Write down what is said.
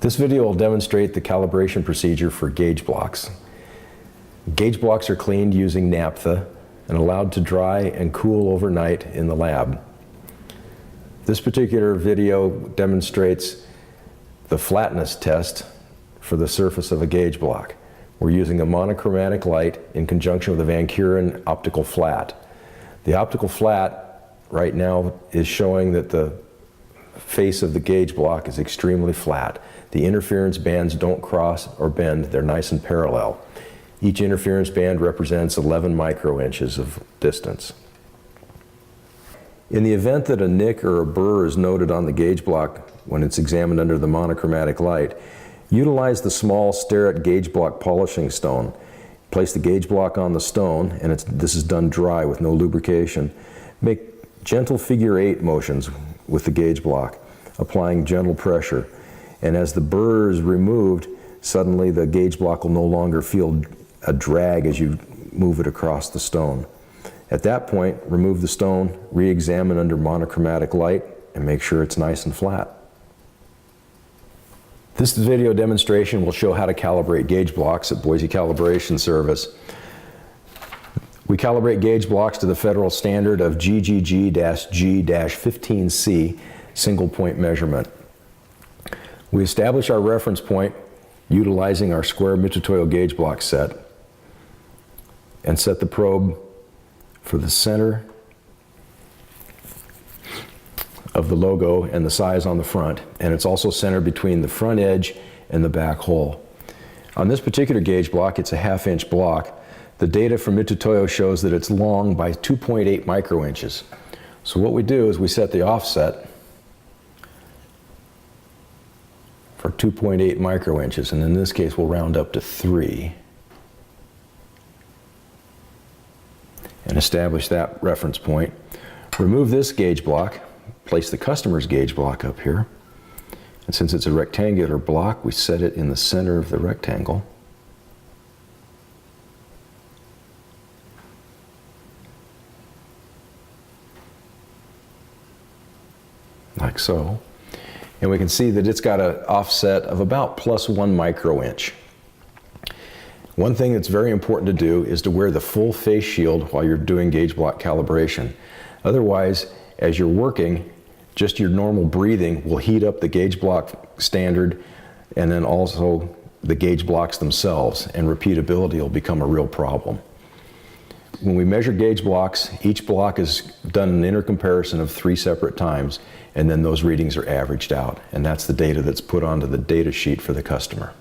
This video will demonstrate the calibration procedure for gauge blocks. Gauge blocks are cleaned using naphtha and allowed to dry and cool overnight in the lab. This particular video demonstrates the flatness test for the surface of a gauge block. We're using a monochromatic light in conjunction with a Van Kuren optical flat. The optical flat right now is showing that the face of the gauge block is extremely flat. The interference bands don't cross or bend, they're nice and parallel. Each interference band represents 11 microinches of distance. In the event that a nick or a burr is noted on the gauge block when it's examined under the monochromatic light, utilize the small Starrett gauge block polishing stone. Place the gauge block on the stone, and this is done dry with no lubrication. Make gentle figure 8 motions with the gauge block, applying gentle pressure. And as the burr is removed, suddenly the gauge block will no longer feel a drag as you move it across the stone. At that point, remove the stone, re-examine under monochromatic light, and make sure it's nice and flat. This video demonstration will show how to calibrate gauge blocks at Boise Calibration Service. We calibrate gauge blocks to the federal standard of GGG-G-15C, single point measurement. We establish our reference point utilizing our square Mitutoyo gauge block set and set the probe for the center of the logo and the size on the front, and it's also centered between the front edge and the back hole. On this particular gauge block, it's a 1/2 inch block. The data from Mitutoyo shows that it's long by 2.8 microinches. So what we do is we set the offset for 2.8 microinches, and in this case we'll round up to 3 and establish that reference point. Remove this gauge block, place the customer's gauge block up here, and since it's a rectangular block, we set it in the center of the rectangle. Like so. And we can see that it's got an offset of about +1 microinch. One thing that's very important to do is to wear the full face shield while you're doing gauge block calibration. Otherwise, as you're working, just your normal breathing will heat up the gauge block standard and then also the gauge blocks themselves, and repeatability will become a real problem. When we measure gauge blocks, each block is done an intercomparison of 3 separate times, and then those readings are averaged out, and that's the data that's put onto the data sheet for the customer.